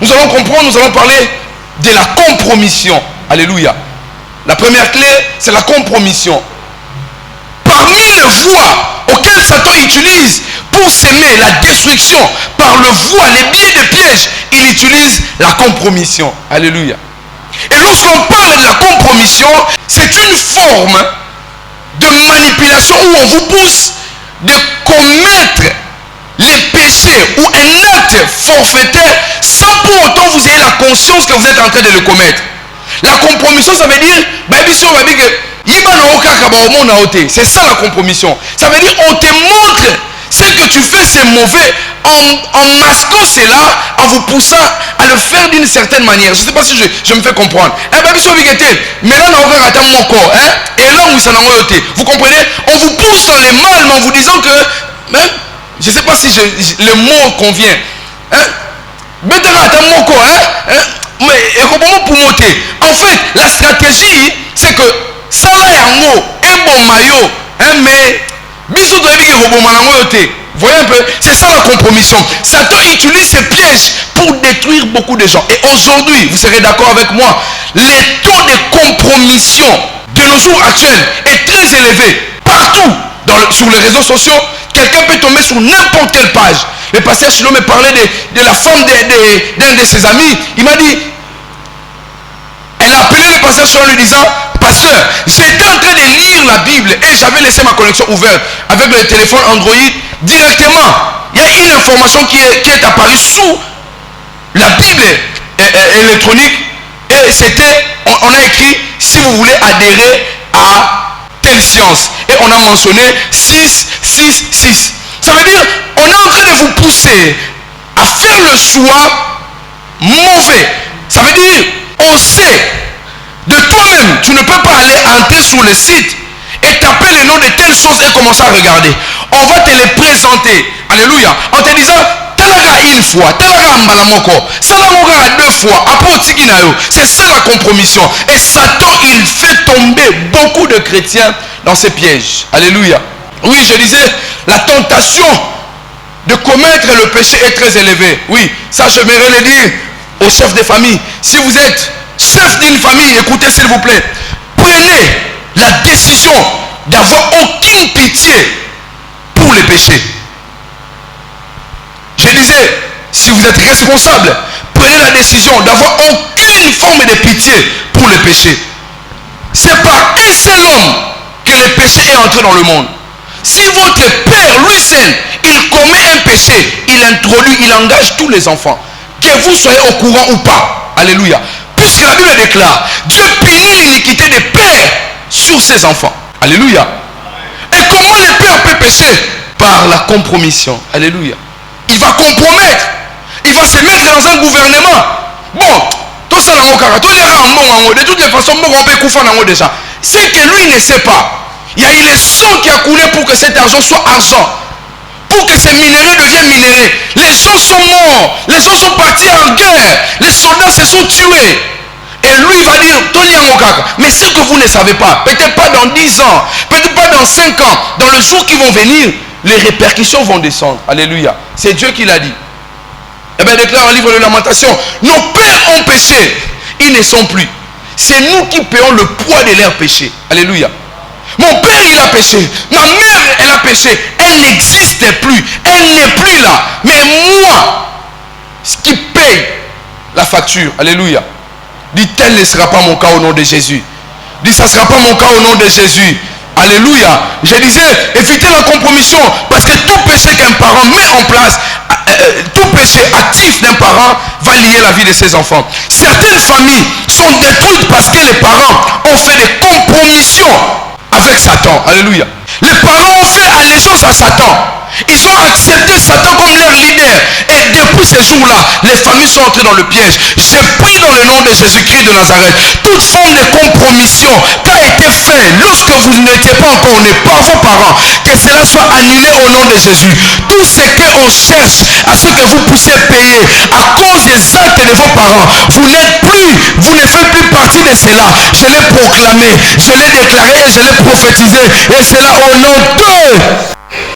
nous allons comprendre, nous allons parler de la compromission. Alléluia. La première clé, c'est la compromission. Parmi les voies auxquelles Satan utilise pour s'aimer la destruction par le voie, les billets de piège, il utilise la compromission. Alléluia. Et lorsqu'on parle de la compromission, c'est une forme de manipulation où on vous pousse de commettre les péchés ou un acte forfaitaire sans pour autant vous ayez la conscience que vous êtes en train de le commettre. La compromission, ça veut dire, c'est ça la compromission. Ça veut dire on te montre ce que tu fais, c'est mauvais, en masquant cela, en vous poussant à le faire d'une certaine manière. Je ne sais pas si je me fais comprendre. Vous comprenez? On vous pousse dans les mal, mais en vous disant que, je ne sais pas si le mot convient. En fait, la stratégie, c'est que ça là un bon maillot, mais voyez un peu, c'est ça la compromission. Satan utilise ces pièges pour détruire beaucoup de gens. Et aujourd'hui, vous serez d'accord avec moi, les taux de compromission de nos jours actuels est très élevé. Partout, sur les réseaux sociaux, quelqu'un peut tomber sur n'importe quelle page. Le pasteur Chilo me parlait de la femme d'un de ses amis. Il m'a dit, elle a appelé le pasteur Chilo en lui disant, pasteur, j'étais en train de lire la Bible et j'avais laissé ma connexion ouverte avec le téléphone Android. Directement, il y a une information qui est apparue sous la Bible électronique et c'était, on a écrit, si vous voulez adhérer à telle science. Et on a mentionné 6, 6, 6. Ça veut dire, on est en train de vous pousser à faire le choix mauvais. Ça veut dire, on sait, de toi-même, tu ne peux pas aller entrer sur le site et taper le nom de telle chose et commencer à regarder. On va te les présenter. Alléluia. En te disant, talaga une fois, talaga mbalamoko, salamoga deux fois, après otiginayo. C'est ça la compromission. Et Satan, il fait tomber beaucoup de chrétiens dans ces pièges. Alléluia. Oui, je disais, la tentation de commettre le péché est très élevée. Oui, ça j'aimerais le dire aux chefs de famille. Si vous êtes chef d'une famille, écoutez s'il vous plaît, prenez la décision d'avoir aucune pitié pour les péchés. Je disais, si vous êtes responsable, prenez la décision d'avoir aucune forme de pitié pour les péchés. C'est par un seul homme que le péché est entré dans le monde. Si votre père, lui seul, il commet un péché, il introduit, il engage tous les enfants. Que vous soyez au courant ou pas. Alléluia. Puisque la Bible déclare, Dieu punit l'iniquité des pères sur ses enfants. Alléluia. Et comment le père peut pécher? Par la compromission. Alléluia. Il va compromettre. Il va se mettre dans un gouvernement. Bon, tout ça, de toutes les façons, on peut couper déjà. C'est que lui ne sait pas. Il y a eu le sang qui a coulé pour que cet argent soit argent. Pour que ces minéraux deviennent minéraux. Les gens sont morts. Les gens sont partis en guerre. Les soldats se sont tués. Et lui va dire, Tony Amokaka, mais ce que vous ne savez pas, peut-être pas dans 10 ans, peut-être pas dans 5 ans, dans le jour qui vont venir, les répercussions vont descendre. Alléluia. C'est Dieu qui l'a dit. Eh bien, déclare un livre de lamentation, nos pères ont péché, ils ne sont plus. C'est nous qui payons le poids de leurs péchés. Alléluia. Mon père, il a péché. Ma mère, elle a péché. Elle n'existe plus. Elle n'est plus là. Mais moi, ce qui paye la facture. Alléluia. Dit, tel ne sera pas mon cas au nom de Jésus. Dit, ça ne sera pas mon cas au nom de Jésus. Alléluia. Je disais, évitez la compromission. Parce que tout péché qu'un parent met en place, tout péché actif d'un parent va lier la vie de ses enfants. Certaines familles sont détruites parce que les parents ont fait des compromissions avec Satan. Alléluia. Les parents ont fait allégeance à Satan. Ils ont accepté Satan comme leur leader. Et depuis ce jour-là, les familles sont entrées dans le piège. Je prie dans le nom de Jésus-Christ de Nazareth. Toute forme de compromission qui a été faite lorsque vous n'étiez pas encore nés par vos parents, que cela soit annulé au nom de Jésus. Tout ce qu'on cherche à ce que vous puissiez payer à cause des actes de vos parents, vous n'êtes plus, vous ne faites plus partie de cela. Je l'ai proclamé, je l'ai déclaré et je l'ai prophétisé. Et cela au nom de